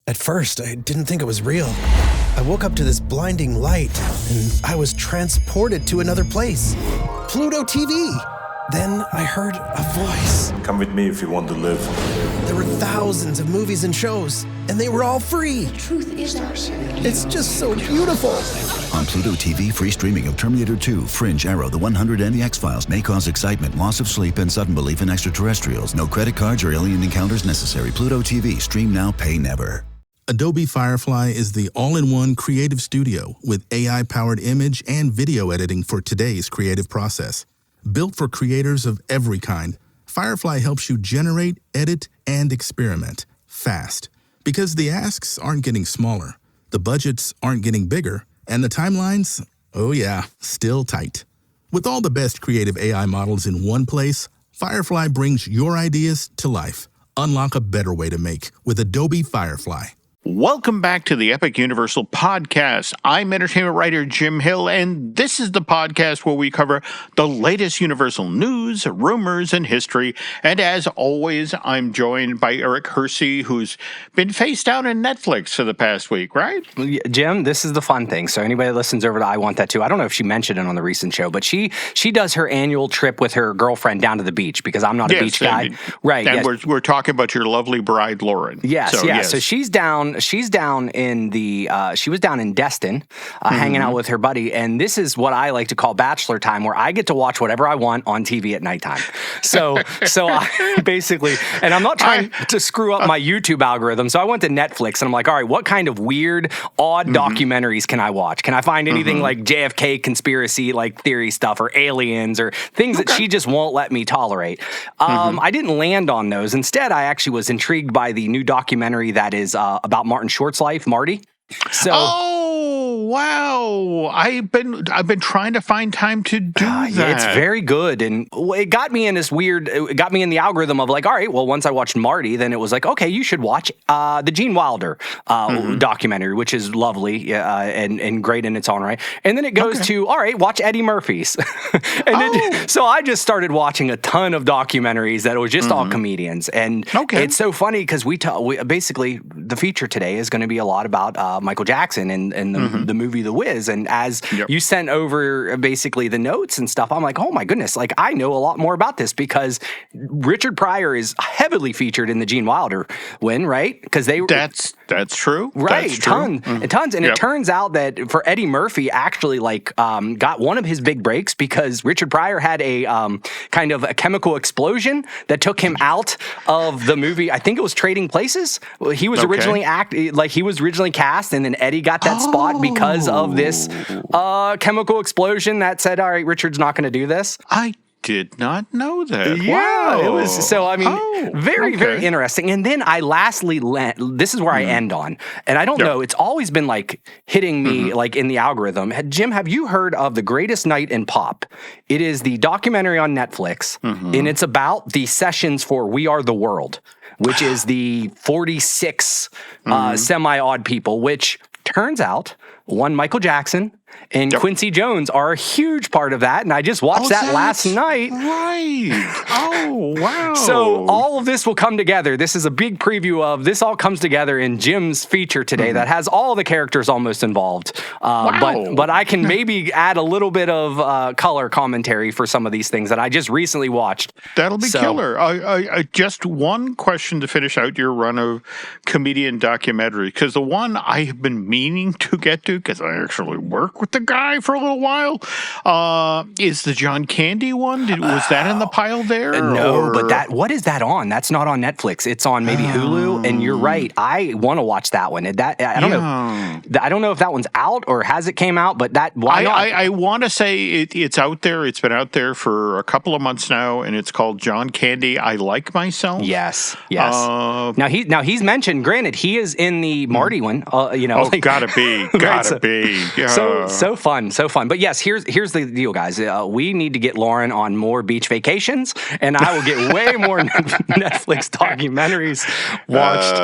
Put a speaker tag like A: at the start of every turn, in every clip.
A: At first, I didn't think it was real. I woke up to this blinding light, and I was transported to another place. Pluto TV! Then I heard a voice.
B: Come with me if you want to live.
A: There were thousands of movies and shows, and they were all free.
C: The truth is our secret.
A: It's just so beautiful.
D: On Pluto TV, free streaming of Terminator 2, Fringe, Arrow, The 100, and The X-Files may cause excitement, loss of sleep, and sudden belief in extraterrestrials. No credit cards or alien encounters necessary. Pluto TV. Stream now, pay never.
E: Adobe Firefly is the all-in-one creative studio with AI-powered image and video editing for today's creative process. Built for creators of every kind, Firefly helps you generate, edit, and experiment fast. Because the asks aren't getting smaller, the budgets aren't getting bigger, and the timelines, oh yeah, still tight. With all the best creative AI models in one place, Firefly brings your ideas to life. Unlock a better way to make with Adobe Firefly.
F: Welcome back to the Epic Universal Podcast. I'm entertainment writer Jim Hill, and this is the podcast where we cover the latest Universal news, rumors, and history. And as always, I'm joined by Eric Hersey, who's been face down in Netflix for the past week, right?
G: Jim, this is the fun thing. So anybody that listens over to I Want That Too, I don't know if she mentioned it on the recent show, but she does her annual trip with her girlfand down to the beach because I'm not a beach guy. Right.
F: And we're talking about your lovely bride, Lauren.
G: Yes, So she's down in the she was down in Destin hanging out with her buddy, and this is what I like to call bachelor time, where I get to watch whatever I want on TV at nighttime. So I basically, and I'm not trying to screw up my YouTube algorithm, so I went to Netflix and I'm like, all right, what kind of weird, odd documentaries can I watch? Can I find anything like JFK conspiracy like theory stuff or aliens or things that she just won't let me tolerate? I didn't land on those. Instead, I actually was intrigued by the new documentary that is about Martin Short's life, Marty. So,
F: oh wow! I've been trying to find time to do that.
G: Yeah, it's very good, and it got me in this weird. It got me in the algorithm of like, all right, well, once I watched Marty, then it was like, okay, you should watch the Gene Wilder documentary, which is lovely and great in its own right. And then it goes to, all right, watch Eddie Murphy's, so I just started watching a ton of documentaries that was just all comedians, and it's so funny because we basically the feature today is going to be a lot about Michael Jackson and the movie The Wiz. And as you sent over basically the notes and stuff, I'm like, oh my goodness, like I know a lot more about this because Richard Pryor is heavily featured in the Gene Wilder win, right? Because
F: that's true,
G: right?
F: That's true.
G: Tons, and it turns out that for Eddie Murphy, actually got one of his big breaks because Richard Pryor had a kind of a chemical explosion that took him out of the movie. I think it was Trading Places. He was originally cast, and then Eddie got that spot because of this chemical explosion that said, all right, Richard's not going to do this.
F: I did not know that.
G: Yeah,
F: wow.
G: It was so. I mean, very interesting. And then I lastly, this is where I end on, and I don't know. It's always been like hitting me like in the algorithm. Jim, have you heard of The Greatest Night in Pop? It is the documentary on Netflix, and it's about the sessions for We Are the World, which is the 46 semi-odd people, which turns out one Michael Jackson and Quincy Jones are a huge part of that, and I just watched that last night.
F: Right. Oh, wow.
G: So all of this will come together. This is a big preview of this all comes together in Jim's feature today that has all the characters almost involved. But I can maybe add a little bit of color commentary for some of these things that I just recently watched.
F: That'll be killer. I just one question to finish out your run of comedian documentary, because the one I have been meaning to get to, because I actually work with the guy for a little while, is the John Candy one. Was that in the pile there?
G: No, but what is that on? That's not on Netflix. It's on maybe Hulu. And you're right. I want to watch that one. I don't know. I don't know if that one's out or has it came out. But why not? I
F: want to say it's out there. It's been out there for a couple of months now, and it's called John Candy, I Like Myself.
G: Yes. Now he's mentioned. Granted, he is in the Marty one.
F: gotta be.
G: Right?
F: gotta be. Yeah.
G: So fun. But yes, here's the deal, guys. We need to get Lauren on more beach vacations, and I will get way more Netflix documentaries watched.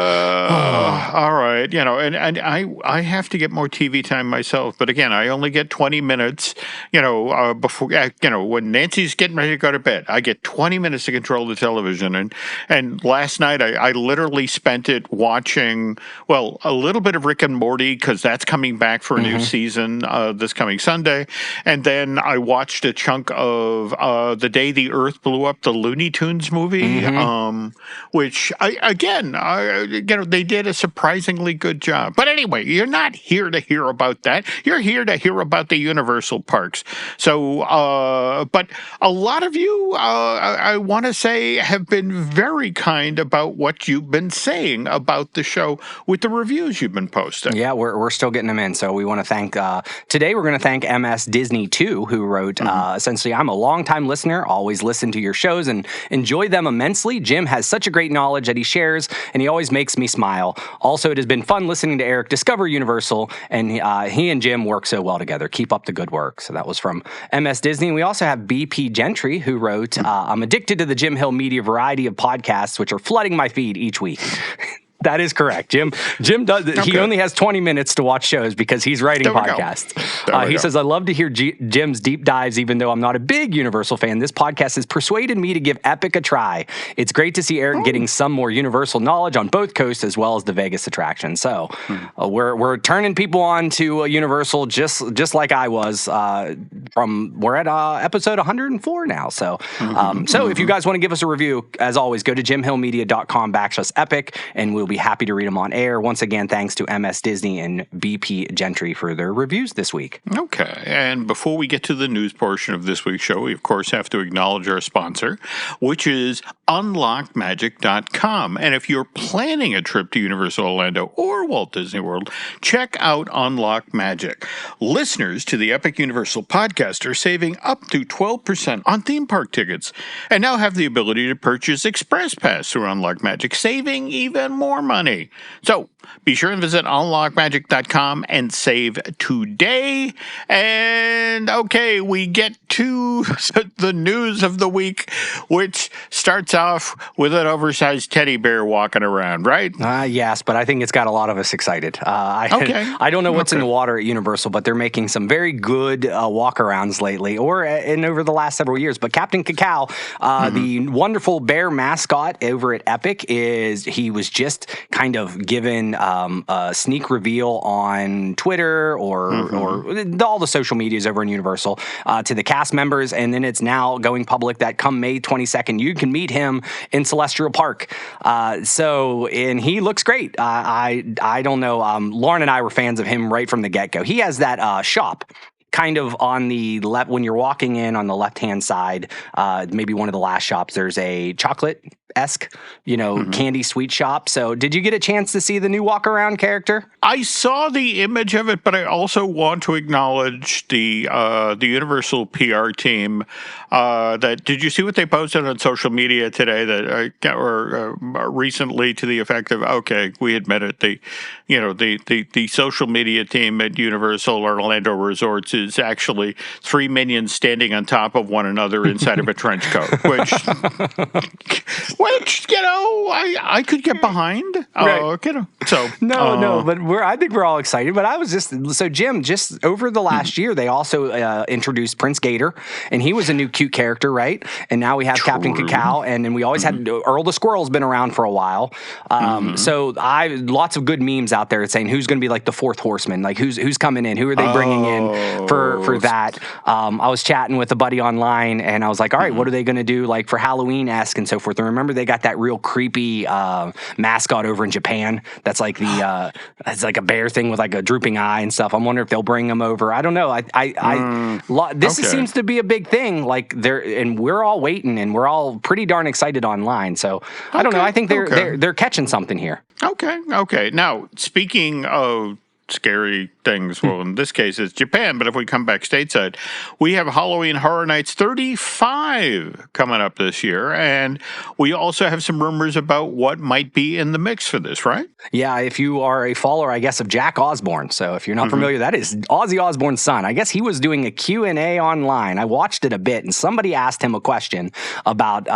F: All right, and I have to get more TV time myself. But again, I only get 20 minutes. Before when Nancy's getting ready to go to bed, I get 20 minutes to control the television. And last night I literally spent it watching a little bit of Rick and Morty because that's coming back for a new season this coming Sunday, and then I watched a chunk of The Day the Earth Blew Up, the Looney Tunes movie, which they did a surprisingly good job. But anyway, you're not here to hear about that. You're here to hear about the Universal parks. So, but a lot of you, I want to say, have been very kind about what you've been saying about the show with the reviews you've been posting.
G: Yeah, we're still getting them in. So we want to thank, today we're going to thank MS Disney 2, who wrote, essentially, I'm a longtime listener, always listen to your shows and enjoy them immensely. Jim has such a great knowledge that he shares, and he always makes me smile. Also, it has been fun listening to Eric discover Universal, and he and Jim work so well together. Keep up the good work. So that was from MS Disney. And we also have BP Gentry, who wrote, I'm addicted to the Jim Hill Media variety of podcasts, which are flooding my feed each week. That is correct. Jim does. Okay. He only has 20 minutes to watch shows because he's writing podcasts. He says, I love to hear Jim's deep dives, even though I'm not a big Universal fan. This podcast has persuaded me to give Epic a try. It's great to see Eric getting some more Universal knowledge on both coasts as well as the Vegas attractions. So we're turning people on to Universal just like I was. We're at episode 104 now. So if you guys want to give us a review, as always, go to jimhillmedia.com/epic, and we'll be happy to read them on air. Once again, thanks to MS Disney and BP Gentry for their reviews this week.
F: Okay, and before we get to the news portion of this week's show, we of course have to acknowledge our sponsor, which is unlockmagic.com. And if you're planning a trip to Universal Orlando or Walt Disney World, check out Unlock Magic. Listeners to the Epic Universal podcast are saving up to 12% on theme park tickets and now have the ability to purchase Express Pass through Unlock Magic, saving even more money. So be sure and visit unlockmagic.com and save today. And okay, we get to the news of the week, which starts off with an oversized teddy bear walking around, right?
G: Yes, but I think it's got a lot of us excited. I don't know what's in the water at Universal, but they're making some very good walk-arounds lately, and over the last several years. But Captain Cacao, the wonderful bear mascot over at Epic, he was just kind of given a sneak reveal on Twitter or all the social medias over in Universal to the cast members, and then it's now going public that come May 22nd, you can meet him in Celestial Park. And he looks great. I don't know. Lauren and I were fans of him right from the get-go. He has that shop kind of on the left when you're walking in on the left-hand side, maybe one of the last shops, there's a chocolate-esque, candy sweet shop. So did you get a chance to see the new walk-around character?
F: I saw the image of it, but I also want to acknowledge the Universal PR team. Did you see what they posted on social media today or recently to the effect of, okay, we admit it, the social media team at Universal Orlando Resorts is actually 3 minions standing on top of one another inside of a trench coat, which I could get behind.
G: Right.
F: But
G: I think we're all excited. But I was Jim, just over the last year, they also introduced Prince Gator, and he was a new cute character, right? And now we have Captain Cacao, and then we always had Earl the Squirrel's been around for a while. So lots of good memes out there saying who's going to be like the fourth horseman, like who's coming in, who are they bringing in for that. I was chatting with a buddy online, and I was like, all right, what are they going to do like for Halloween-esque and so forth? And remember, they got that real creepy mascot over in Japan. That's like it's like a bear thing with like a drooping eye and stuff. I'm wondering if they'll bring them over. I don't know. This seems to be a big thing. Like and we're all waiting, and we're all pretty darn excited online. So I don't know. I think they're catching something here.
F: Okay. Now, speaking of scary things. Well, in this case, it's Japan, but if we come back stateside, we have Halloween Horror Nights 35 coming up this year, and we also have some rumors about what might be in the mix for this, right?
G: Yeah, if you are a follower, I guess, of Jack Osbourne. So if you're not familiar, that is Ozzy Osbourne's son. I guess he was doing a Q&A online. I watched it a bit, and somebody asked him a question about,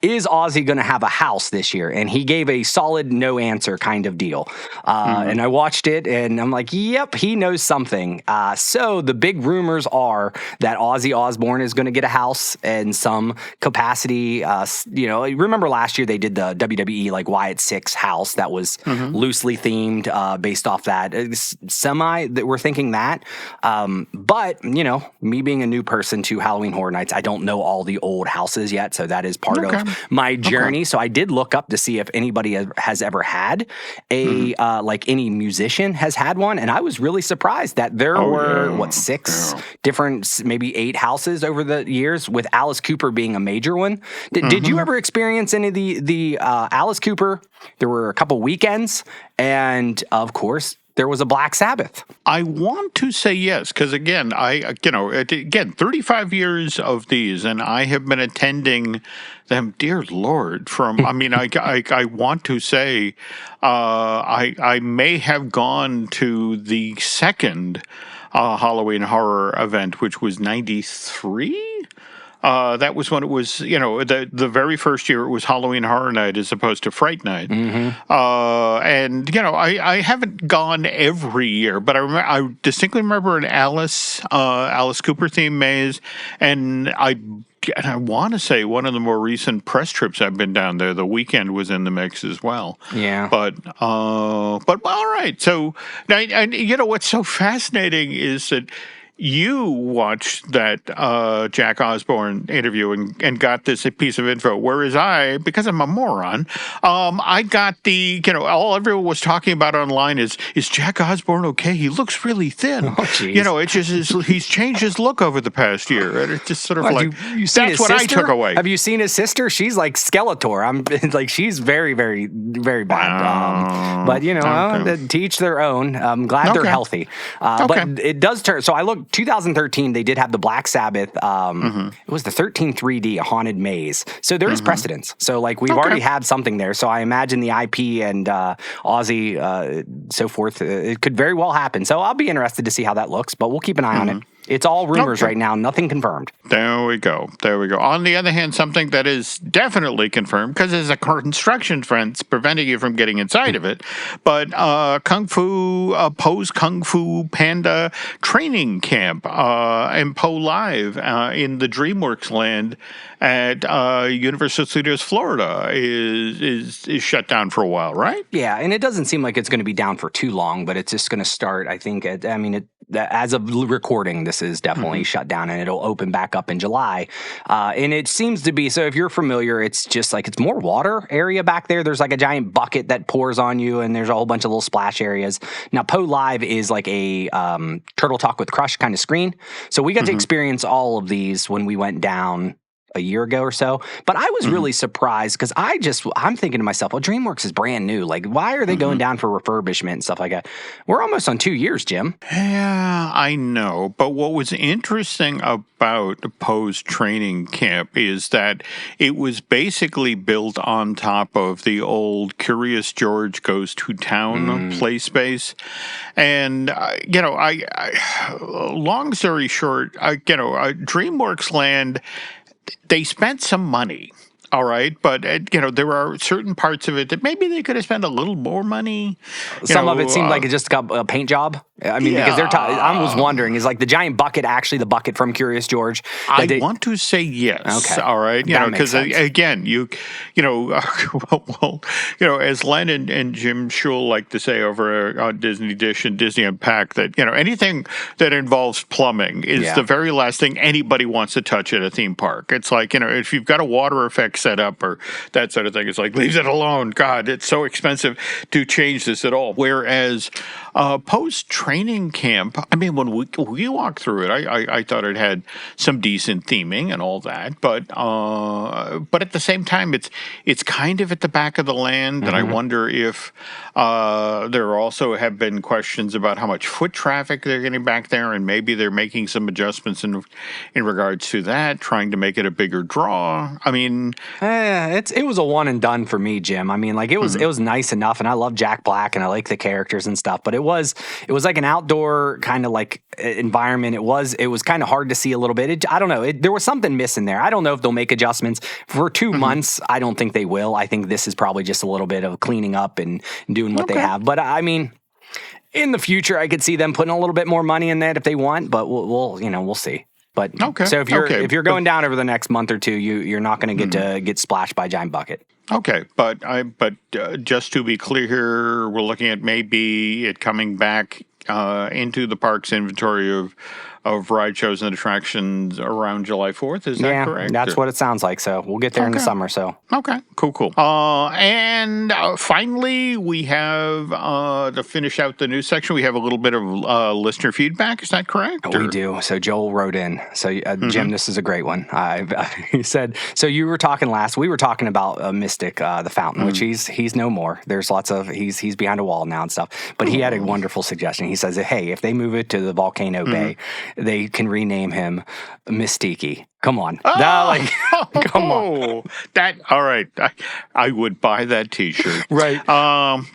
G: is Ozzy going to have a house this year? And he gave a solid no answer kind of deal. And I watched it, and I'm like, yep, he knows something. So the big rumors are that Ozzy Osbourne is going to get a house in some capacity. Remember last year they did the WWE like Wyatt Six house that was loosely themed based off that. We're thinking that. But, me being a new person to Halloween Horror Nights, I don't know all the old houses yet. So that is part of my journey. So I did look up to see if anybody has ever had a, any musician has had one. And I was really surprised that there were, 6 different, maybe 8 houses over the years, with Alice Cooper being a major one. Did you ever experience any of the Alice Cooper? There were a couple weekends, and of course, there was a Black Sabbath.
F: I want to say yes, because again, 35 years of these, and I have been attending them, dear Lord, I want to say I may have gone to the second Halloween horror event, which was 93. That was when it was, the very first year it was Halloween Horror Night as opposed to Fright Night. I haven't gone every year, but I distinctly remember an Alice Cooper themed maze, and I want to say one of the more recent press trips I've been down there, the weekend was in the mix as well. Yeah. But all right. So now, what's so fascinating is that you watched that Jack Osbourne interview and got this piece of info, whereas I, because I'm a moron, I got all everyone was talking about online is Jack Osbourne okay? He looks really thin. Oh, geez. It's just he's changed his look over the past year. And it's just sort of that's what I took away.
G: Have you seen his sister? She's like Skeletor. I'm like, she's very, very, very bad. But to each their own. I'm glad they're healthy. But it does turn. So I looked. 2013, they did have the Black Sabbath. It was the 13 3D, a haunted maze. So there is precedence. So we've already had something there. So I imagine the IP and Ozzy, so forth, it could very well happen. So I'll be interested to see how that looks, but we'll keep an eye on it. It's all rumors right now, nothing confirmed.
F: There we go. On the other hand, something that is definitely confirmed, because there's a construction fence preventing you from getting inside of it, but Poe's Kung Fu Panda training camp in Poe Live in the DreamWorks Land at Universal Studios Florida is shut down for a while, right?
G: Yeah, and it doesn't seem like it's going to be down for too long, but it's just going to start, I think, as of recording, this is definitely shut down, and it'll open back up in July. And it seems to be, so if you're familiar, it's just it's more water area back there. There's a giant bucket that pours on you, and there's a whole bunch of little splash areas. Now, Poe Live is a Turtle Talk with Crush kind of screen. So we got to experience all of these when we went down a year ago or so. But I was really surprised because I'm thinking to myself, well, DreamWorks is brand new. Why are they going down for refurbishment and stuff like that? We're almost on 2 years, Jim.
F: Yeah, I know. But what was interesting about Poe's training camp is that it was basically built on top of the old Curious George Goes to Town play space. And, long story short, DreamWorks Land, they spent some money, all right, but there are certain parts of it that maybe they could have spent a little more money.
G: Some of it seemed like it just got a paint job. Because I was wondering, is the giant bucket actually the bucket from Curious George?
F: I want to say yes. Okay, all right, because again, as Len and Jim Schul like to say over on Disney Dish and Disney Unpacked, that anything that involves plumbing is the very last thing anybody wants to touch at a theme park. It's if you've got a water effect set up or that sort of thing, it's leave it alone. God, it's so expensive to change this at all. Whereas Poe's training camp, I mean, when we walked through it, I thought it had some decent theming and all that, but at the same time, it's kind of at the back of the land, and I wonder if there also have been questions about how much foot traffic they're getting back there, and maybe they're making some adjustments in regards to that, trying to make it a bigger draw. I mean,
G: it was a one and done for me, Jim. I mean, like it was nice enough, and I love Jack Black, and I like the characters and stuff. But it was like an outdoor kind of like environment. It was kind of hard to see a little bit. I don't know. There was something missing there. I don't know if they'll make adjustments for 2 months. I don't think they will. I think this is probably just a little bit of cleaning up and doing what they have. But I mean, in the future, I could see them putting a little bit more money in that if they want. But we'll see. But so if you're going down over the next month or two, you're not going to get splashed by a giant bucket.
F: Okay, but just to be clear here, we're looking at maybe it coming back into the park's inventory of ride shows and attractions around July 4th. Is that correct?
G: That's what it sounds like. So we'll get there in the summer. So
F: okay, cool. And finally, we have to finish out the news section. We have a little bit of listener feedback. Is that correct?
G: We do. So Joel wrote in. So Jim, this is a great one. He said, so we were talking about Mystic, the fountain, which he's no more. There's lots of he's behind a wall now and stuff. But he had a wonderful suggestion. He says, hey, if they move it to the Volcano Bay, they can rename him Mystiki. Come on. Come on.
F: All right. I would buy that T-shirt.
G: Right.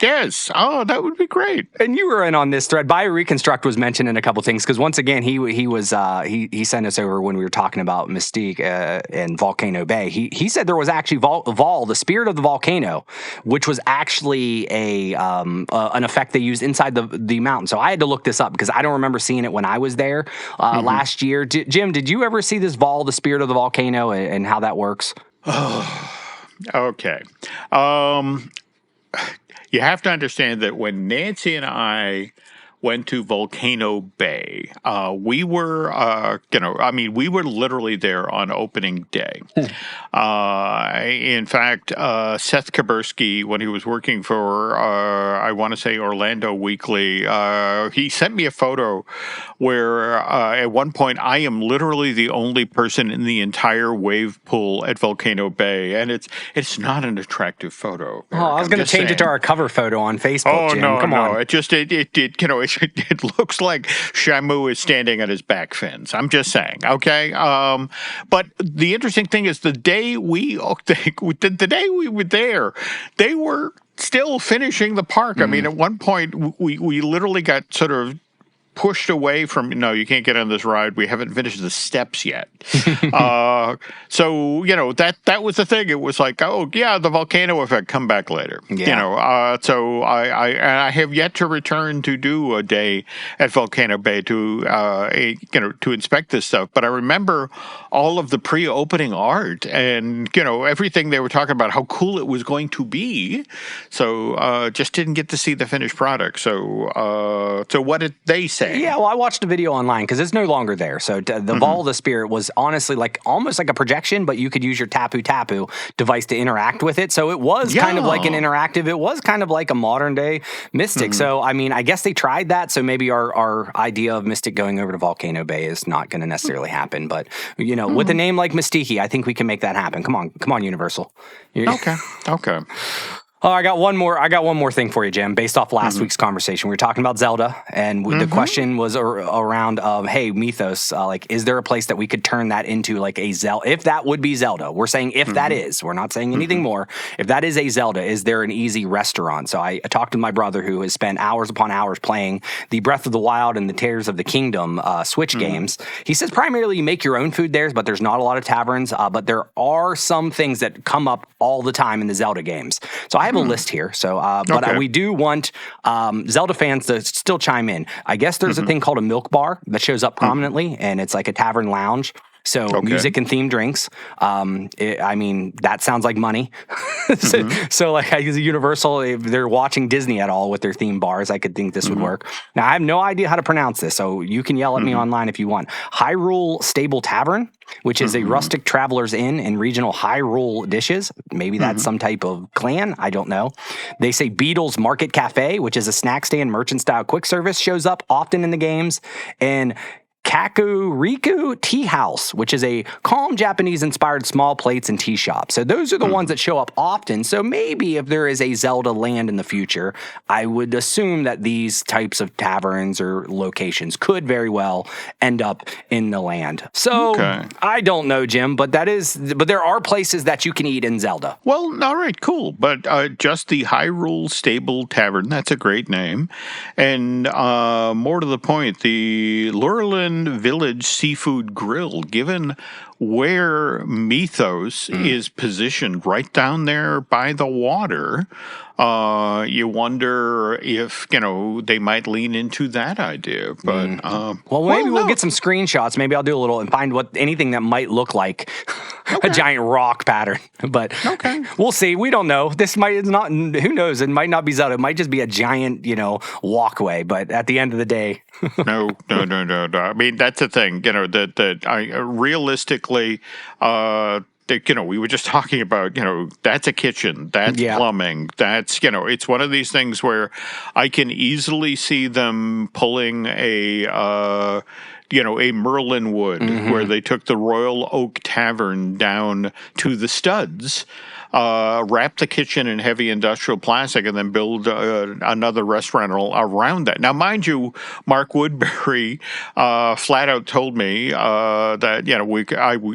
F: Yes. Oh, that would be great.
G: And you were in on this thread. BioReconstruct was mentioned in a couple things because once again, he sent us over when we were talking about Mystique and Volcano Bay. He said there was actually Vol, the spirit of the volcano, which was actually an effect they used inside the mountain. So I had to look this up because I don't remember seeing it when I was there last year. Jim, did you ever see this Vol, the spirit of the volcano, and how that works?
F: Okay. You have to understand that when Nancy and I went to Volcano Bay, we were literally there on opening day. In fact, Seth Kabursky, when he was working for, I want to say Orlando Weekly, he sent me a photo where at one point I am literally the only person in the entire wave pool at Volcano Bay, and it's not an attractive photo.
G: Oh, I was going to change it to our cover photo on Facebook.
F: Oh,
G: Jim.
F: no,
G: Come on.
F: It looks like Shamu is standing at his back fence. I'm just saying, okay? But the interesting thing is the day we were there, they were still finishing the park. I mean, at one point, we literally got sort of pushed away from, no, you can't get on this ride. We haven't finished the steps yet. So, that was the thing. It was like, oh, yeah, the volcano effect, come back later. Yeah. So I have yet to return to do a day at Volcano Bay to inspect this stuff. But I remember all of the pre-opening art and, everything they were talking about, how cool it was going to be. So just didn't get to see the finished product. So what did they say?
G: Yeah, well, I watched a video online because it's no longer there. So the Vol of the Spirit was honestly almost like a projection, but you could use your Tapu Tapu device to interact with it. So it was kind of like an interactive. It was kind of like a modern day Mystic. So, I mean, I guess they tried that. So maybe our idea of Mystic going over to Volcano Bay is not going to necessarily happen. But, with a name like Mystiki, I think we can make that happen. Come on, Universal.
F: Okay.
G: Oh, I got one more thing for you, Jim. Based off last week's conversation, we were talking about Zelda, and the question was around, hey, Mythos, is there a place that we could turn that into like a Zelda? If that would be Zelda, we're saying if that is, we're not saying anything more. If that is a Zelda, is there an easy restaurant? So I talked to my brother who has spent hours upon hours playing the Breath of the Wild and the Tears of the Kingdom Switch games. He says primarily you make your own food there, but there's not a lot of taverns. But there are some things that come up all the time in the Zelda games. So I have a list here. So, but we do want Zelda fans to still chime in. I guess there's a thing called a milk bar that shows up prominently, and it's like a tavern lounge. So music and themed drinks. I mean, that sounds like money. So like as a Universal, if they're watching Disney at all with their theme bars, I could think this would work. Now, I have no idea how to pronounce this, so you can yell at me online if you want. Hyrule Stable Tavern, which is a rustic traveler's inn and regional Hyrule dishes. Maybe that's some type of clan. I don't know. They say Beatles Market Cafe, which is a snack stand merchant style quick service, shows up often in the games. And Kakuriku Tea House, which is a calm Japanese-inspired small plates and tea shop. So those are the ones that show up often. So maybe if there is a Zelda land in the future, I would assume that these types of taverns or locations could very well end up in the land. So I don't know, Jim, but there are places that you can eat in Zelda.
F: Well, all right, cool. But just the Hyrule Stable Tavern, that's a great name. And more to the point, the Lurelin Village Seafood Grill, given where Mythos is positioned right down there by the water, you wonder if, they might lean into that idea. But
G: maybe we'll get some screenshots. Maybe I'll do a little and find anything that might look like a giant rock pattern. But we'll see. We don't know. This might not. Who knows? It might not be Zelda. It might just be a giant, walkway. But at the end of the day,
F: no. I mean, that's the thing. Realistically. We were just talking about, that's a kitchen, that's plumbing, that's, it's one of these things where I can easily see them pulling a Merlin Wood, where they took the Royal Oak Tavern down to the studs, wrap the kitchen in heavy industrial plastic, and then build another restaurant around that. Now, mind you, Mark Woodbury flat out told me that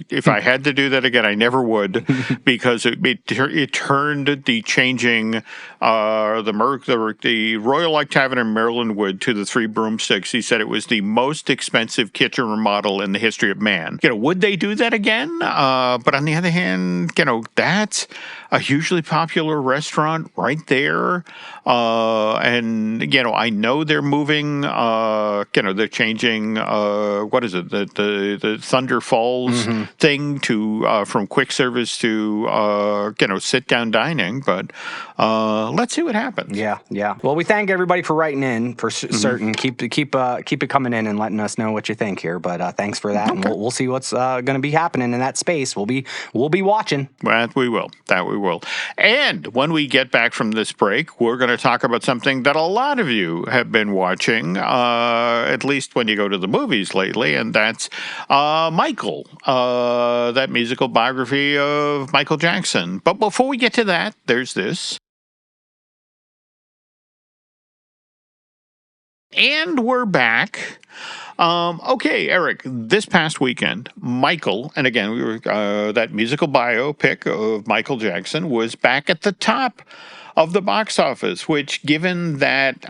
F: if I had to do that again, I never would, because it turned the changing the Royal Oak Tavern in Maryland Wood to the Three Broomsticks. He said it was the most expensive kitchen remodel in the history of man. Would they do that again? But on the other hand, that's a hugely popular restaurant right there. And, I know they're moving, they're changing, what is it, the Thunder Falls thing to, from quick service to, sit-down dining. But let's see what happens.
G: Yeah. Well, we thank everybody for writing in for certain. Keep it coming in and letting us know what you think here. But thanks for that. And we'll see what's going to be happening in that space. We'll be watching.
F: That we will. And when we get back from this break, we're going to talk about something that a lot of you have been watching, at least when you go to the movies lately, and that's Michael, that musical biography of Michael Jackson. But before we get to that, there's this. And we're back. Okay, Eric, this past weekend, Michael, and again, we were that musical biopic of Michael Jackson was back at the top of the box office, which, given that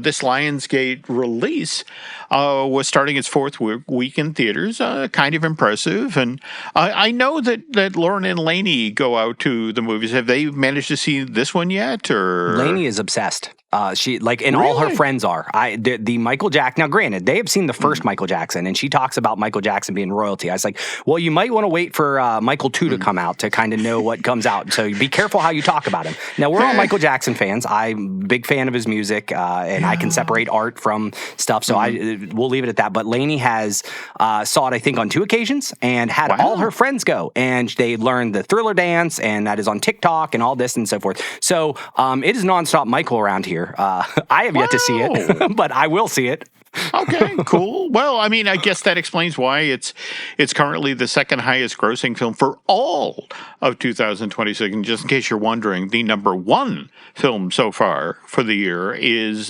F: this Lionsgate release was starting its fourth week in theaters, kind of impressive. And I know that Lauren and Lainey go out to the movies. Have they managed to see this one yet? Or
G: Lainey is obsessed. She all her friends are. The Michael Jackson. Now, granted, they have seen the first Michael Jackson, and she talks about Michael Jackson being royalty. I was like, well, you might want to wait for Michael 2 to come out to kind of know what comes out. So be careful how you talk about him. Now, we're all Michael Jackson fans. I'm a big fan of his music, and I can separate art from stuff. So we'll leave it at that. But Lainey has saw it, I think, on 2 occasions, and had all her friends go, and they learned the Thriller dance, and that is on TikTok and all this and so forth. So it is nonstop Michael around here. I have yet to see it, but I will see it.
F: Okay, cool. Well, I mean, I guess that explains why it's currently the second highest grossing film for all of 2026. And just in case you're wondering, the number 1 film so far for the year is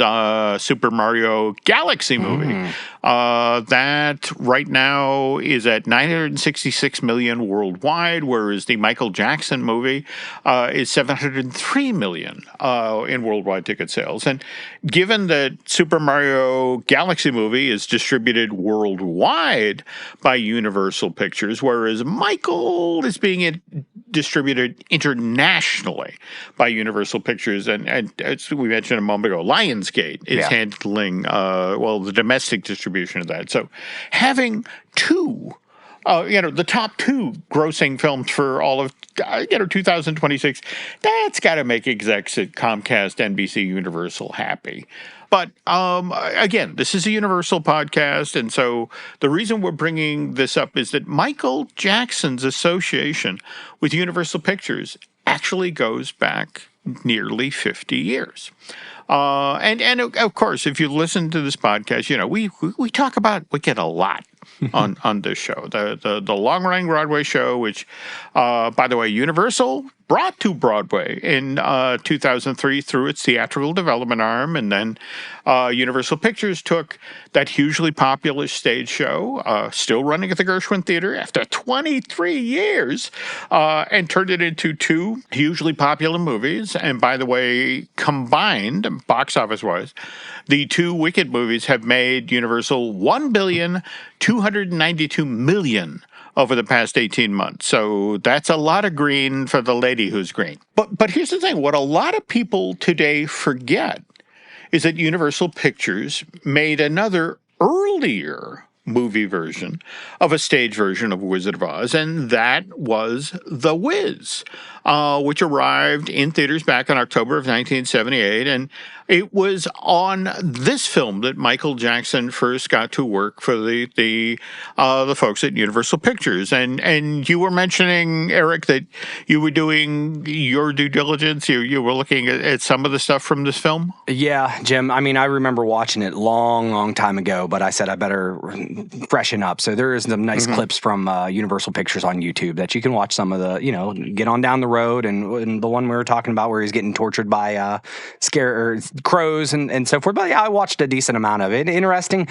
F: Super Mario Galaxy movie. That right now is at 966 million worldwide, whereas the Michael Jackson movie is 703 million in worldwide ticket sales. And given that Super Mario Galaxy movie is distributed worldwide by Universal Pictures, whereas Michael is being distributed internationally by Universal Pictures, and as we mentioned a moment ago, Lionsgate is handling the domestic distribution of that. So having 2 the top 2 grossing films for all of 2026. That's got to make execs at Comcast, NBC, Universal happy. But again, this is a Universal podcast, and so the reason we're bringing this up is that Michael Jackson's association with Universal Pictures actually goes back nearly 50 years. And of course, if you listen to this podcast, we talk about Wicked a lot on this show, the long running Broadway show, which, by the way, Universal brought to Broadway in 2003 through its theatrical development arm, and then Universal Pictures took that hugely popular stage show, still running at the Gershwin Theater after 23 years, and turned it into 2 hugely popular movies. And by the way, combined box office wise, the 2 Wicked movies have made Universal $1,292,000,000 over the past 18 months. So that's a lot of green for the lady who's green. But here's the thing. What a lot of people today forget is that Universal Pictures made another earlier movie version of a stage version of Wizard of Oz, and that was The Wiz, which arrived in theaters back in October of 1978, and it was on this film that Michael Jackson first got to work for the folks at Universal Pictures. And you were mentioning, Eric, that you were doing your due diligence. You were looking at some of the stuff from this film.
G: Yeah, Jim. I mean, I remember watching it long time ago, but I said I better freshen up. So there is some nice clips from Universal Pictures on YouTube that you can watch. Some of the, get on down the road, and the one we were talking about where he's getting tortured by crows and so forth. But yeah, I watched a decent amount of it. Interesting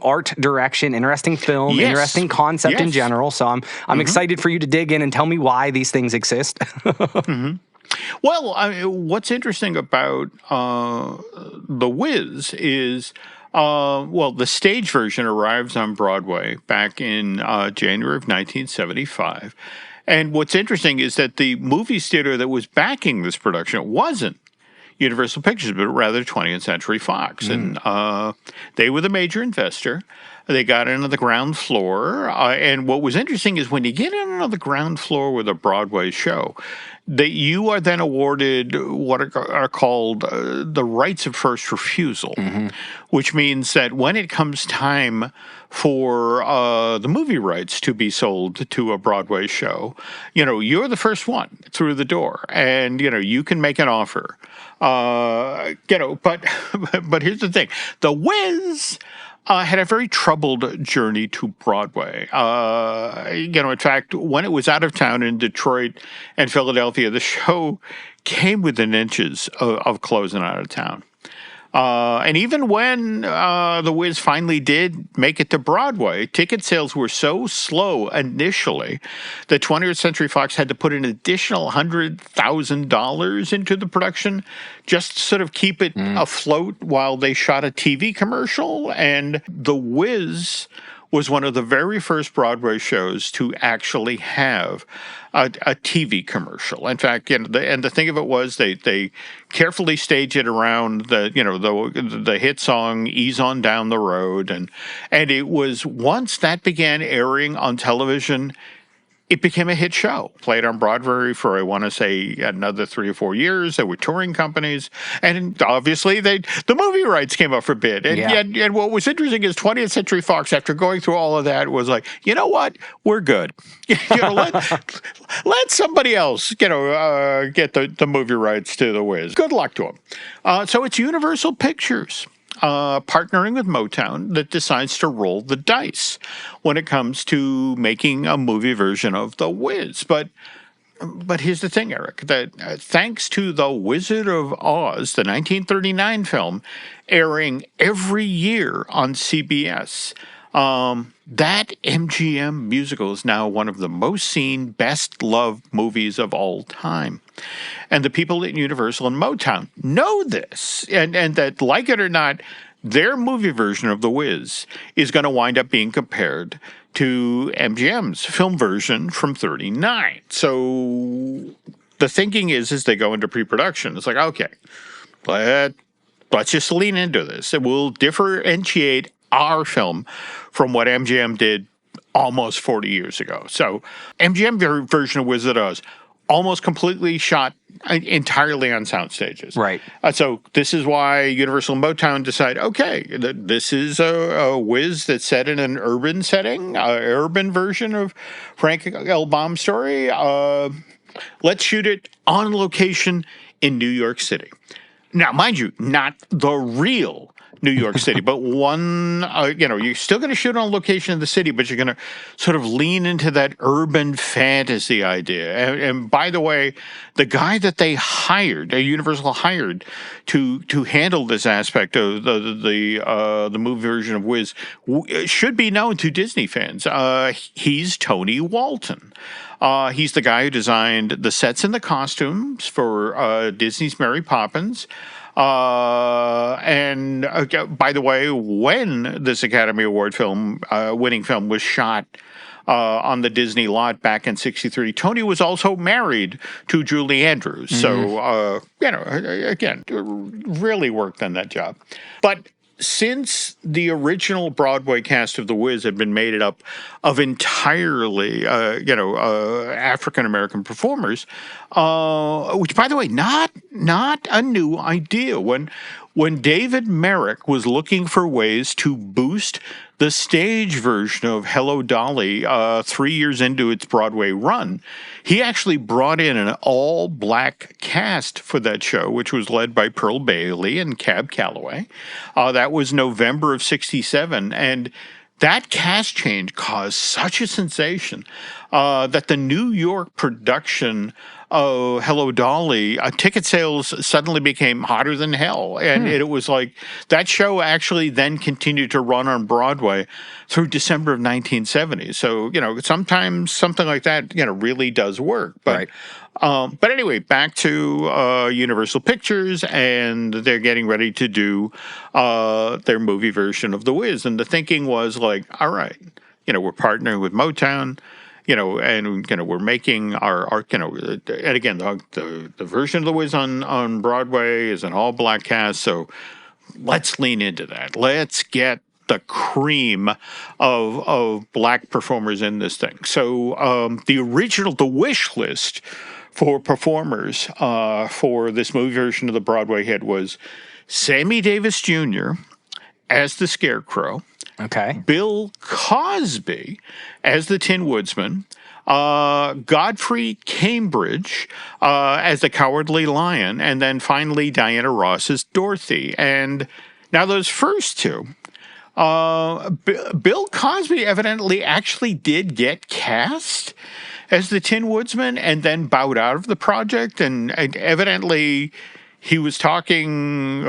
G: art direction, interesting film, interesting concept in general. So I'm excited for you to dig in and tell me why these things exist.
F: Well, what's interesting about The Wiz is, the stage version arrives on Broadway back in January of 1975. And what's interesting is that the movie theater that was backing this production wasn't Universal Pictures, but rather 20th Century Fox. And they were the major investor. They got in on the ground floor. And what was interesting is when you get in on the ground floor with a Broadway show, that you are then awarded what are called the rights of first refusal, which means that when it comes time for the movie rights to be sold to a Broadway show, you're the first one through the door, and you can make an offer. But here's the thing: The Wiz had a very troubled journey to Broadway. In fact, when it was out of town in Detroit and Philadelphia, the show came within inches of closing out of town. And even when The Wiz finally did make it to Broadway, ticket sales were so slow initially that 20th Century Fox had to put an additional $100,000 into the production just to sort of keep it afloat while they shot a TV commercial. And The Wiz was one of the very first Broadway shows to actually have a TV commercial. In fact, the thing of it was they carefully staged it around the hit song "Ease On Down the Road," and it was once that began airing on television, it became a hit show. Played on Broadway for, I want to say, another 3 or 4 years. There were touring companies, and obviously the movie rights came up for bid. And what was interesting is 20th Century Fox, after going through all of that, was like, you know what, we're good. Let somebody else, get the movie rights to The Wiz. Good luck to them. So it's Universal Pictures, partnering with Motown, that decides to roll the dice when it comes to making a movie version of The Wiz. But here's the thing, Eric, that thanks to The Wizard of Oz, the 1939 film, airing every year on CBS, that MGM musical is now one of the most seen, best-loved movies of all time. And the people at Universal and Motown know this, and that, like it or not, their movie version of The Wiz is going to wind up being compared to MGM's film version from 39. So the thinking is, as they go into pre-production, it's like, okay, let's just lean into this. And we'll differentiate our film from what MGM did almost 40 years ago. So MGM version of Wizard of Oz, almost completely shot entirely on sound stages.
G: Right.
F: So this is why Universal and Motown decide, okay, this is a whiz that's set in an urban setting, urban version of Frank L. Baum's story. Let's shoot it on location in New York City. Now, mind you, not the real New York City, but one, you're still going to shoot on location in the city, but you're going to sort of lean into that urban fantasy idea. And by the way, the guy that they hired, Universal hired to handle this aspect of the movie version of Wiz, should be known to Disney fans. He's Tony Walton. He's the guy who designed the sets and the costumes for Disney's Mary Poppins. And by the way, when this Academy Award winning film was shot on the Disney lot back in '63, Tony was also married to Julie Andrews. So, again, really worked on that job. But since the original Broadway cast of The Wiz had been made up of entirely, African-American performers, which, by the way, not a new idea. When David Merrick was looking for ways to boost the stage version of Hello Dolly 3 years into its Broadway run, he actually brought in an all-black cast for that show, which was led by Pearl Bailey and Cab Calloway. That was November of '67, and that cast change caused such a sensation that the New York production of Hello Dolly, ticket sales suddenly became hotter than hell. And it was like that show actually then continued to run on Broadway through December of 1970. So, sometimes something like that, really does work. But,
G: right.
F: But anyway, back to Universal Pictures, and they're getting ready to do their movie version of The Wiz. And the thinking was like, all right, we're partnering with Motown. We're making our and again, the version of The Wiz on Broadway is an all-black cast, so let's lean into that. Let's get the cream of black performers in this thing. So the wish list for performers for this movie version of the Broadway hit was Sammy Davis Jr. as the Scarecrow,
G: okay,
F: Bill Cosby as the Tin Woodsman, Godfrey Cambridge as the Cowardly Lion, and then finally Diana Ross as Dorothy. And now those first two, Bill Cosby evidently actually did get cast as the Tin Woodsman and then bowed out of the project, and evidently he was talking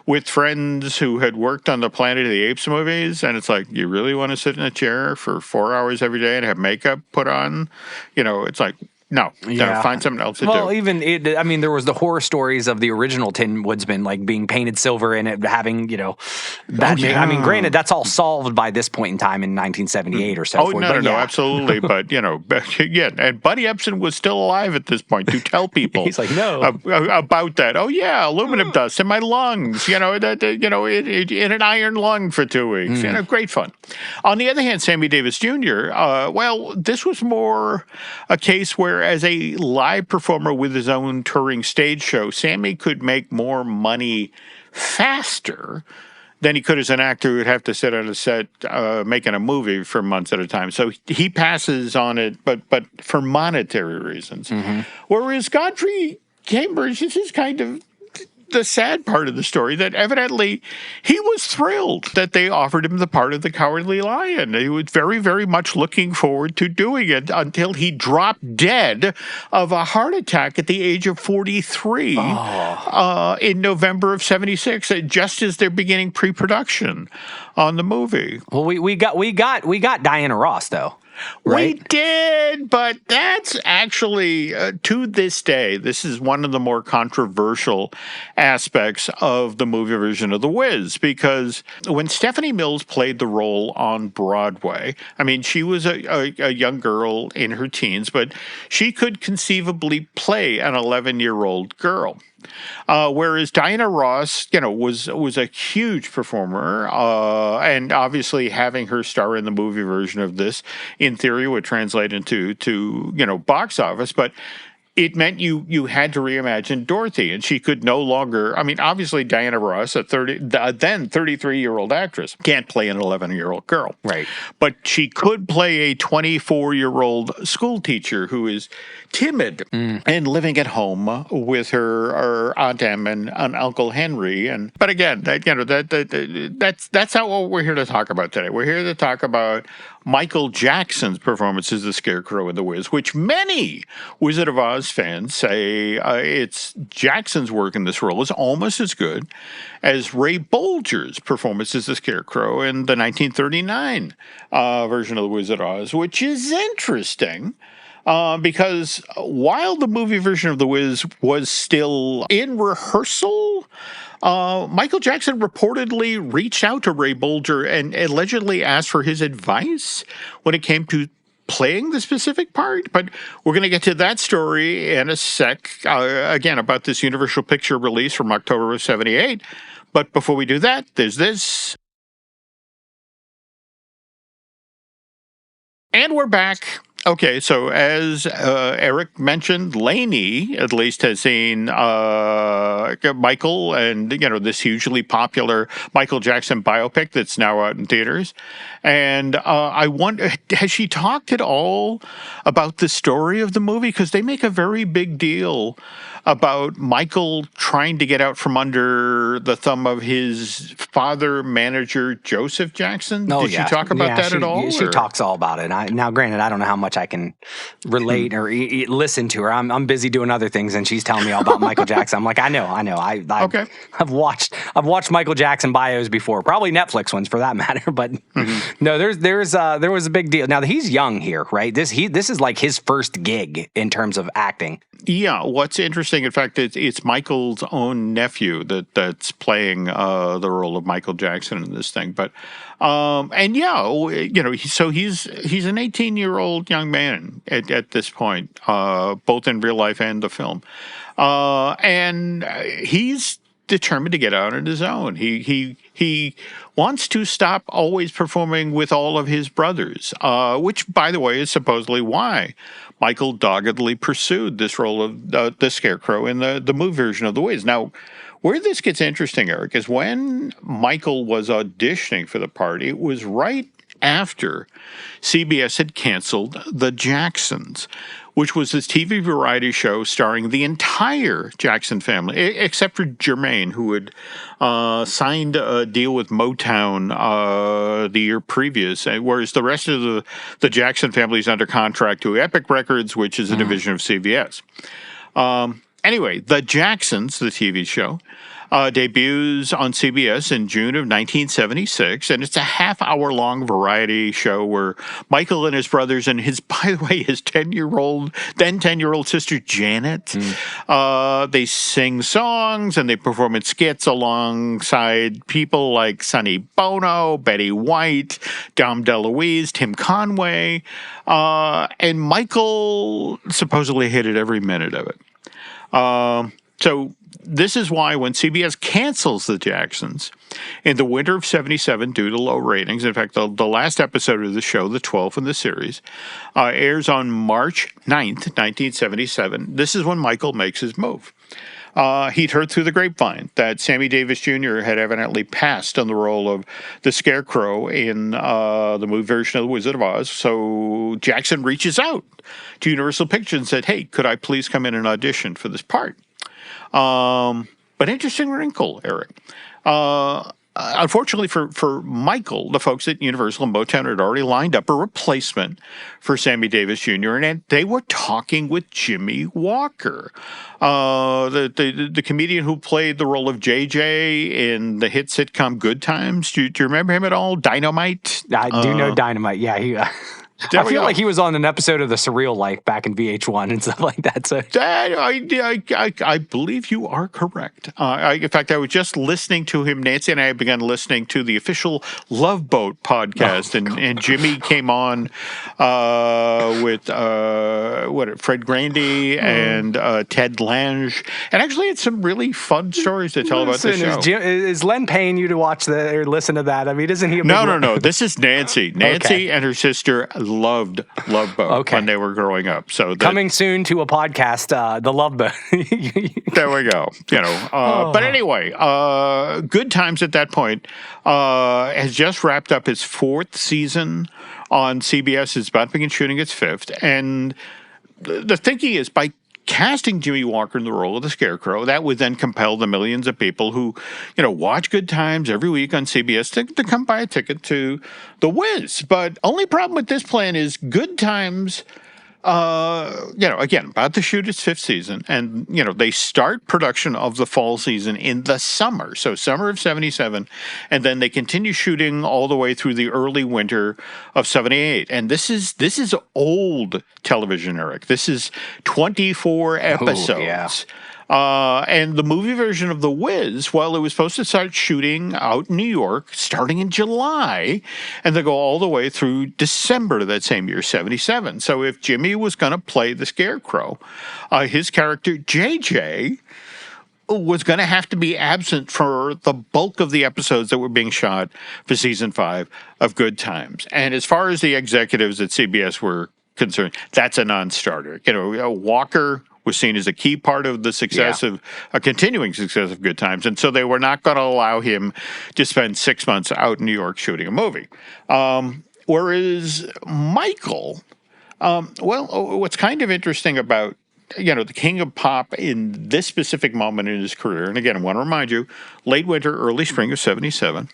F: with friends who had worked on the Planet of the Apes movies, and it's like, you really want to sit in a chair for 4 hours every day and have makeup put on? It's like, no, find something else to do.
G: Well, there was the horror stories of the original Tin Woodsman, like being painted silver and it having, granted, that's all solved by this point in time in 1978 or so.
F: Oh, no, absolutely. But, and Buddy Ebsen was still alive at this point to tell people
G: He's like, no.
F: About that. Oh, yeah, aluminum dust in my lungs, in an iron lung for 2 weeks. Great fun. On the other hand, Sammy Davis Jr., this was more a case where as a live performer with his own touring stage show, Sammy could make more money faster than he could as an actor who would have to sit on a set making a movie for months at a time. So he passes on it, but for monetary reasons. Whereas Godfrey Cambridge, this is kind of the sad part of the story, that evidently he was thrilled that they offered him the part of the Cowardly Lion. He was very, very much looking forward to doing it until he dropped dead of a heart attack at the age of 43 in November of '76, just as they're beginning pre-production on the movie.
G: Well, we got Diana Ross though. Right?
F: We did, but that's actually, to this day, this is one of the more controversial aspects of the movie version of The Wiz, because when Stephanie Mills played the role on Broadway, she was a young girl in her teens, but she could conceivably play an 11-year-old girl. Whereas Diana Ross, was a huge performer, and obviously having her star in the movie version of this, in theory, would translate into box office, but it meant you had to reimagine Dorothy, and she could no longer. I mean, obviously Diana Ross, then 33-year-old actress, can't play an 11-year-old girl,
G: right?
F: But she could play a 24-year-old school teacher who is timid and living at home with her Aunt Em and Uncle Henry. But again, that's not what we're here to talk about today. We're here to talk about Michael Jackson's performance as the Scarecrow in The Wiz, which many Wizard of Oz fans say it's Jackson's work in this role is almost as good as Ray Bolger's performance as the Scarecrow in the 1939 version of The Wizard of Oz, which is interesting. Because while the movie version of The Wiz was still in rehearsal, Michael Jackson reportedly reached out to Ray Bolger and allegedly asked for his advice when it came to playing the specific part. But we're going to get to that story in a sec, again, about this Universal Picture release from October of 1978. But before we do that, there's this. And we're back. Okay, so as Eric mentioned, Lainey at least has seen Michael and, this hugely popular Michael Jackson biopic that's now out in theaters. And I wonder, has she talked at all about the story of the movie? Because they make a very big deal about Michael trying to get out from under the thumb of his father, manager, Joseph Jackson. Did she talk about that at all?
G: She talks all about it. Now, granted, I don't know how much I can relate or listen to her. I'm busy doing other things, and she's telling me all about Michael Jackson. I'm like, I know. I've watched Michael Jackson bios before, probably Netflix ones for that matter. But no, there was a big deal. Now he's young here, right? This is like his first gig in terms of acting.
F: Yeah, what's interesting, in fact, it's Michael's own nephew that's playing the role of Michael Jackson in this thing. But so he's an 18-year-old young man at this point, both in real life and the film, and he's determined to get out on his own. He wants to stop always performing with all of his brothers, which, by the way, is supposedly why Michael doggedly pursued this role of the Scarecrow in the movie version of The Wiz. Now, where this gets interesting, Eric, is when Michael was auditioning for the part, it was right after CBS had canceled The Jacksons, which was this TV variety show starring the entire Jackson family, except for Jermaine, who had signed a deal with Motown the year previous, whereas the rest of the Jackson family is under contract to Epic Records, which is a division of CBS. Anyway, The Jacksons, the TV show, debuts on CBS in June of 1976, and it's a half-hour-long variety show where Michael and his brothers and his 10-year-old sister Janet, they sing songs and they perform in skits alongside people like Sonny Bono, Betty White, Dom DeLuise, Tim Conway, and Michael supposedly hated every minute of it. So this is why when CBS cancels The Jacksons in the winter of 77 due to low ratings, in fact, the last episode of the show, the 12th in the series, airs on March 9th, 1977. This is when Michael makes his move. He'd heard through the grapevine that Sammy Davis Jr. had evidently passed on the role of the Scarecrow in the movie version of The Wizard of Oz. So Jackson reaches out to Universal Pictures and said, hey, could I please come in and audition for this part? But interesting wrinkle, Eric. Unfortunately for Michael, the folks at Universal and Motown had already lined up a replacement for Sammy Davis Jr., and they were talking with Jimmy Walker, the comedian who played the role of JJ in the hit sitcom Good Times. Do you remember him at all? Dynamite?
G: I do know Dynamite. Yeah, I feel like he was on an episode of The Surreal Life back in VH1 and stuff like that. So
F: I believe you are correct. In fact, I was just listening to him. Nancy and I have begun listening to the official Love Boat podcast, and Jimmy came on with Fred Grandy and Ted Lange, and actually had some really fun stories to tell about this show.
G: Is Len paying you to watch or listen to that? I mean, isn't he?
F: No. This is Nancy. Nancy and her sister loved Love Boat when they were growing up. So
G: coming soon to a podcast, the Love Boat.
F: There we go. But anyway, Good Times at that point has just wrapped up its 4th season on CBS. It's about to begin shooting its 5th, and the thinking is by casting Jimmy Walker in the role of the Scarecrow, that would then compel the millions of people who, watch Good Times every week on CBS to come buy a ticket to The Wiz. But only problem with this plan is Good Times, again, about to shoot its 5th season, and, they start production of the fall season in the summer, so summer of 77, and then they continue shooting all the way through the early winter of 78. And this is old television, Eric. This is 24 episodes.
G: Ooh, yeah.
F: And the movie version of The Wiz, well, it was supposed to start shooting out in New York starting in July, and they go all the way through December of that same year, 77. So if Jimmy was going to play the Scarecrow, his character, JJ, was going to have to be absent for the bulk of the episodes that were being shot for season 5 of Good Times. And as far as the executives at CBS were concerned, that's a non-starter. Walker was seen as a key part of the success of a continuing success of Good Times, and so they were not going to allow him to spend 6 months out in New York shooting a movie. Whereas Michael, what's kind of interesting about the king of pop in this specific moment in his career, and again, I want to remind you, late winter, early spring of 77.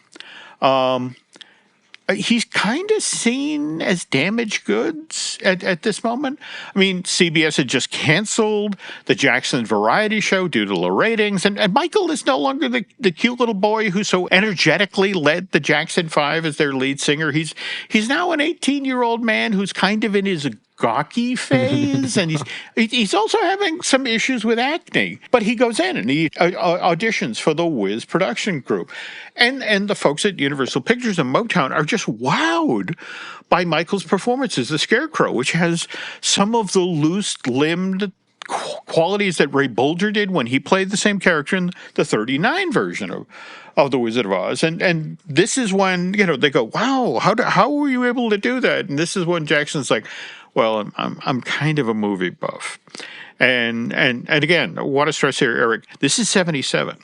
F: He's kind of seen as damaged goods at this moment. I mean, CBS had just canceled the Jackson variety show due to low ratings, and Michael is no longer the cute little boy who so energetically led the Jackson 5 as their lead singer. He's now an 18-year-old man who's kind of in his gawky phase, and he's also having some issues with acne. But he goes in and he auditions for the Wiz production group. And the folks at Universal Pictures and Motown are just wowed by Michael's performance as the Scarecrow, which has some of the loose-limbed qualities that Ray Bolger did when he played the same character in the 39 version of The Wizard of Oz. And this is when, they go, wow, how were you able to do that? And this is when Jackson's like, well, I'm kind of a movie buff. And again, I want to stress here, Eric, this is 77.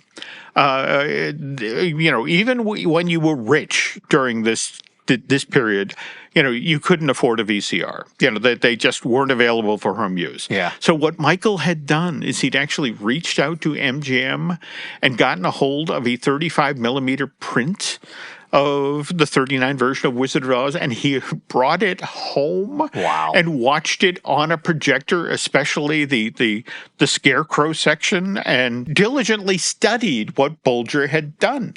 F: Even when you were rich during this period, you couldn't afford a VCR. They just weren't available for home use.
G: Yeah.
F: So what Michael had done is he'd actually reached out to MGM and gotten a hold of a 35 millimeter print of the 39 version of Wizard of Oz, and he brought it home and watched it on a projector, especially the Scarecrow section, and diligently studied what Bolger had done.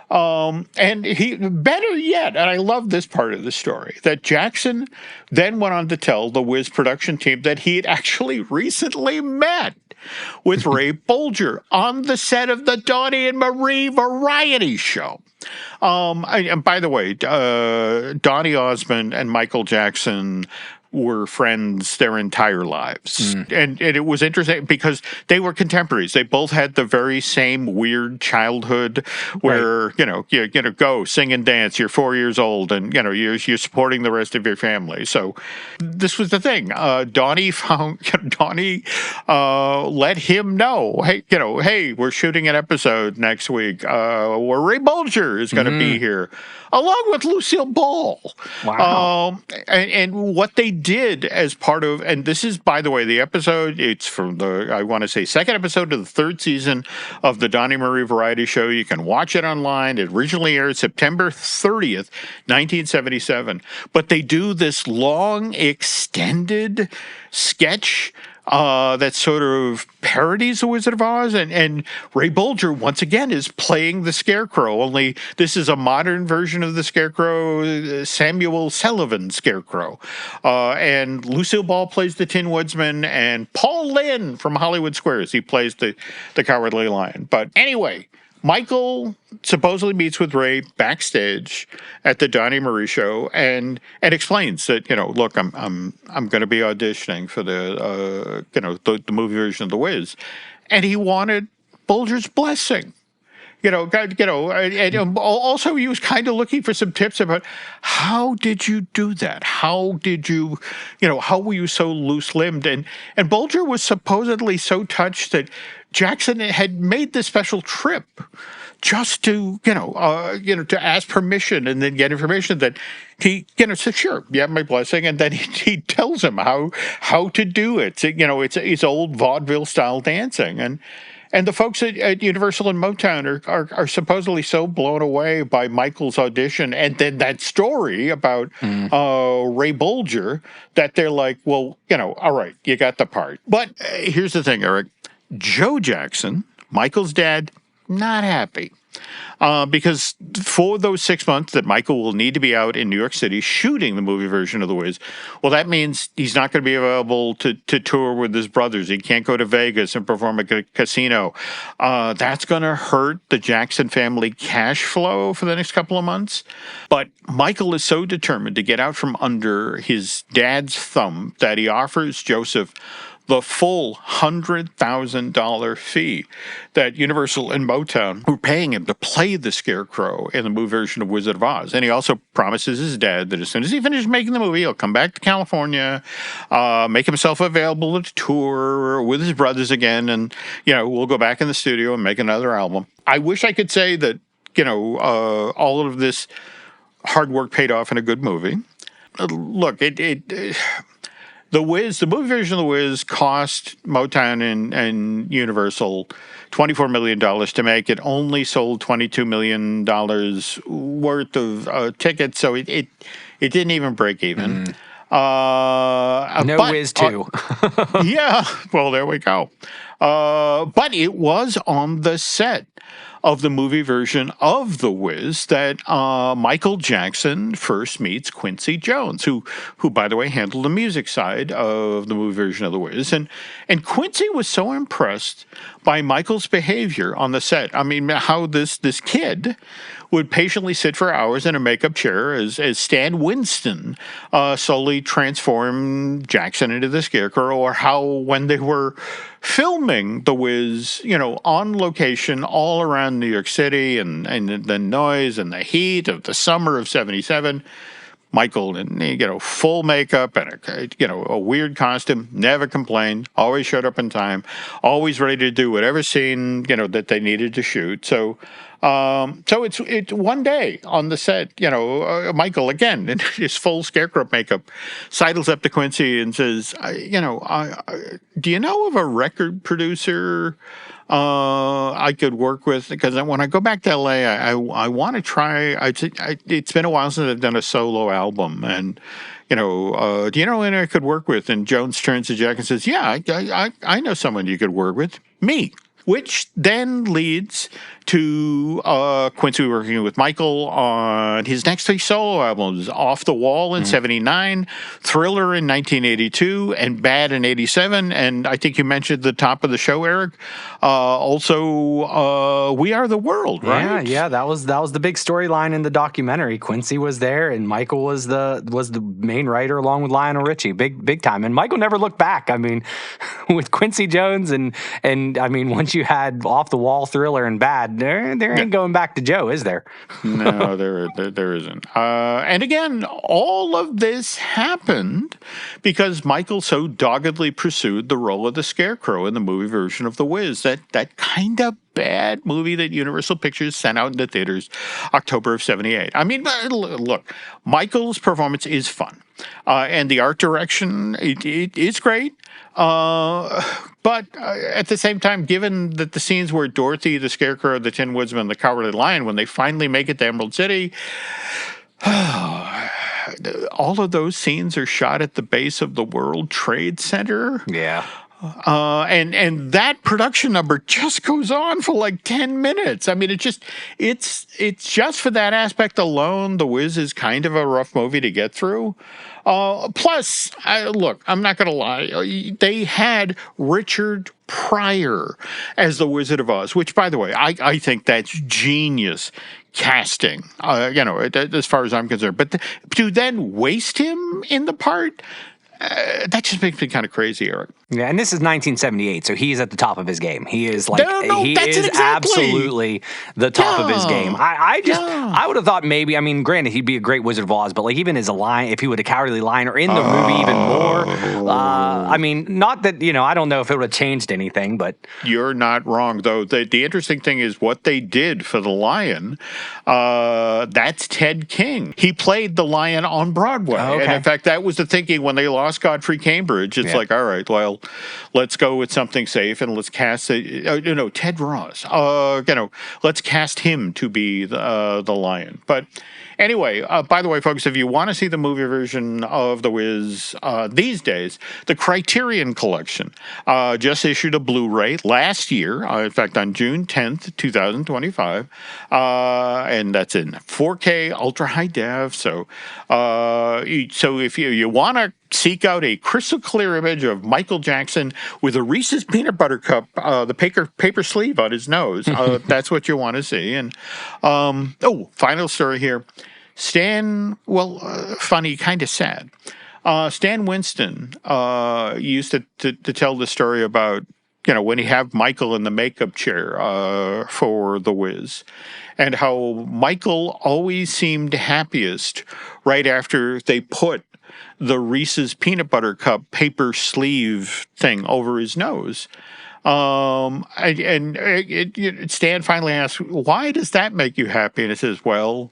F: And he, better yet, and I love this part of the story, that Jackson then went on to tell the Wiz production team that he had actually recently met with Ray Bolger on the set of the Donnie and Marie variety show. And by the way, Donnie Osmond and Michael Jackson were friends their entire lives. And it was interesting because they were contemporaries. They both had the very same weird childhood where, you go sing and dance. You're 4 years old and, you're supporting the rest of your family. So this was the thing. Donnie let him know, hey, we're shooting an episode next week where Ray Bolger is going to be here, along with Lucille Ball.
G: Wow.
F: And what they did as part of, and this is, by the way, the episode, it's from the, I want to say, second episode of the 3rd season of the Donnie Marie variety show. You can watch it online. It originally aired September 30th, 1977. But they do this long, extended sketch that sort of parodies The Wizard of Oz. And Ray Bolger, once again, is playing the Scarecrow, only this is a modern version of the Scarecrow, Samuel Sullivan Scarecrow. And Lucille Ball plays the Tin Woodsman, and Paul Lynde from Hollywood Squares, he plays the Cowardly Lion. But anyway, Michael supposedly meets with Ray backstage at the Donnie Marie show and explains that, look, I'm going to be auditioning for the movie version of The Wiz, and he wanted Bolger's blessing. And also he was kind of looking for some tips about how did you do that? How did you, how were you so loose-limbed? And Bolger was supposedly so touched that Jackson had made this special trip just to, to ask permission and then get information that he, said, sure, you have my blessing. And then he tells him how to do it. It's old vaudeville style dancing. And the folks at Universal and Motown are supposedly so blown away by Michael's audition and then that story about Ray Bolger that they're like, well, all right, you got the part. But here's the thing, Eric. Joe Jackson, Michael's dad, not happy. Because for those 6 months that Michael will need to be out in New York City shooting the movie version of The Wiz, well, that means he's not going to be available to tour with his brothers. He can't go to Vegas and perform at a casino. That's going to hurt the Jackson family cash flow for the next couple of months. But Michael is so determined to get out from under his dad's thumb that he offers Joseph the full $100,000 fee that Universal and Motown were paying him to play the Scarecrow in the movie version of Wizard of Oz. And he also promises his dad that as soon as he finishes making the movie, he'll come back to California, make himself available to tour with his brothers again, and, we'll go back in the studio and make another album. I wish I could say that, all of this hard work paid off in a good movie. Look, The Wiz, the movie version of The Wiz cost Motown and Universal $24 million to make. It only sold $22 million worth of tickets, so it didn't even break even.
G: Wiz 2.
F: Yeah, well, there we go. But it was on the set of the movie version of The Wiz that Michael Jackson first meets Quincy Jones, who by the way handled the music side of the movie version of The Wiz, and Quincy was so impressed by Michael's behavior on the set. I mean, how this kid would patiently sit for hours in a makeup chair as Stan Winston slowly transformed Jackson into the Scarecrow, or how when they were filming The Wiz, on location all around New York City and the noise and the heat of the summer of '77, Michael in full makeup and a weird costume, never complained, always showed up in time, always ready to do whatever scene that they needed to shoot. So it's one day on the set, Michael, again, in his full Scarecrow makeup, sidles up to Quincy and says, do you know of a record producer I could work with? Because when I go back to LA, I want to try, it's been a while since I've done a solo album, and do you know anyone I could work with? And Jones turns to Jack and says, yeah, I know someone you could work with, me. Which then leads to Quincy working with Michael on his next 3 solo albums, Off the Wall in '79, Thriller in 1982, and Bad in '87. And I think you mentioned at the top of the show, Eric, also We Are the World, right?
G: Yeah, that was the big storyline in the documentary. Quincy was there, and Michael was the main writer along with Lionel Richie, big time. And Michael never looked back. I mean, with Quincy Jones and I mean, once you had Off the Wall, Thriller, and Bad, there ain't going back to Joe, is there?
F: No, there isn't. And again, all of this happened because Michael so doggedly pursued the role of the Scarecrow in the movie version of The Wiz, that kind of bad movie that Universal Pictures sent out into theaters October of '78. I mean, look, Michael's performance is fun. And the art direction, it is great. But at the same time, given that the scenes where Dorothy, the Scarecrow, the Tin Woodsman, the Cowardly Lion, when they finally make it to Emerald City, all of those scenes are shot at the base of the World Trade Center.
G: Yeah.
F: And that production number just goes on for like 10 minutes. I mean, it's just for that aspect alone, The Wiz is kind of a rough movie to get through. Plus, look, I'm not going to lie. They had Richard Pryor as the Wizard of Oz, which, by the way, I think that's genius casting, as far as I'm concerned. But to then waste him in the part, that just makes me kind of crazy, Eric.
G: Yeah, and this is 1978, so he's at the top of his game. He is like
F: he is
G: absolutely the top of his game. I would have thought maybe, I mean, granted, he'd be a great Wizard of Oz, but like even as a lion, if he would a cowardly lion or in the movie even more, I mean, not that, I don't know if it would have changed anything, but
F: you're not wrong though. The interesting thing is what they did for the lion. That's Ted King. He played the lion on Broadway, and in fact, that was the thinking when they lost Godfrey Cambridge. It's like, all right, well, let's go with something safe and let's cast Ted Ross. Let's cast him to be the lion. But anyway, by the way, folks, if you want to see the movie version of The Wiz these days, the Criterion Collection just issued a Blu-ray last year. In fact, on June 10th, 2025, and that's in 4K ultra high def. So if you want to seek out a crystal clear image of Michael Jackson with a Reese's peanut butter cup, the paper sleeve on his nose, that's what you want to see. And final story here. Funny, kind of sad. Stan Winston used to tell the story about, when he had Michael in the makeup chair for The Wiz, and how Michael always seemed happiest right after they put the Reese's peanut butter cup paper sleeve thing over his nose. Stan finally asked, why does that make you happy? And it says, well,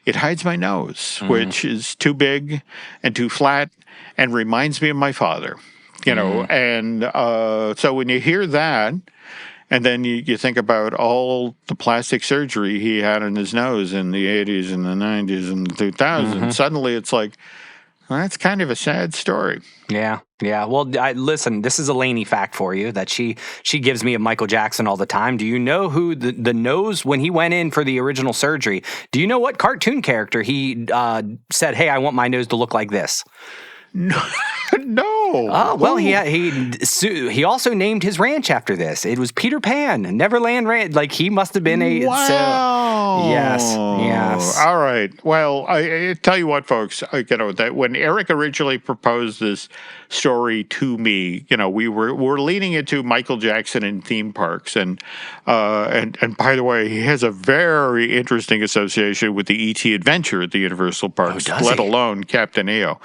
F: it hides my nose, which is too big and too flat and reminds me of my father, And so when you hear that, and then you think about all the plastic surgery he had in his nose in the 80s and the 90s and the 2000s, suddenly it's like, well, that's kind of a sad story.
G: Yeah. Well, listen, this is a Lainey fact for you that she gives me of Michael Jackson all the time. Do you know who the nose, when he went in for the original surgery, do you know what cartoon character he said, hey, I want my nose to look like this?
F: No.
G: Well, he also named his ranch after this. It was Peter Pan, Neverland Ranch. Like, he must have been a...
F: Wow.
G: So, yes.
F: All right. Well, I tell you what, folks, that when Eric originally proposed this story to me, we're leaning into Michael Jackson in theme parks. And by the way, he has a very interesting association with the E.T. Adventure at the Universal Parks, let alone Captain EO.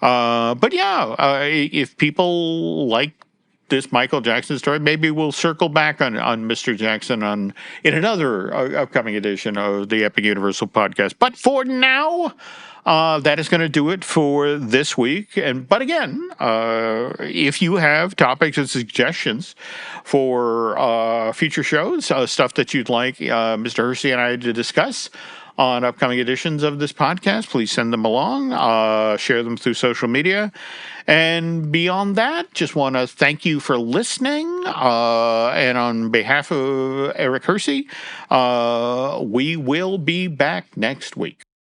F: But yeah, if people like this Michael Jackson story, maybe we'll circle back on Mr. Jackson in another upcoming edition of the Epic Universal Podcast. But for now, that is going to do it for this week. But again, if you have topics and suggestions for future shows, stuff that you'd like Mr. Hersey and I to discuss on upcoming editions of this podcast, please send them along, share them through social media. And beyond that, just want to thank you for listening. And on behalf of Eric Hersey, we will be back next week.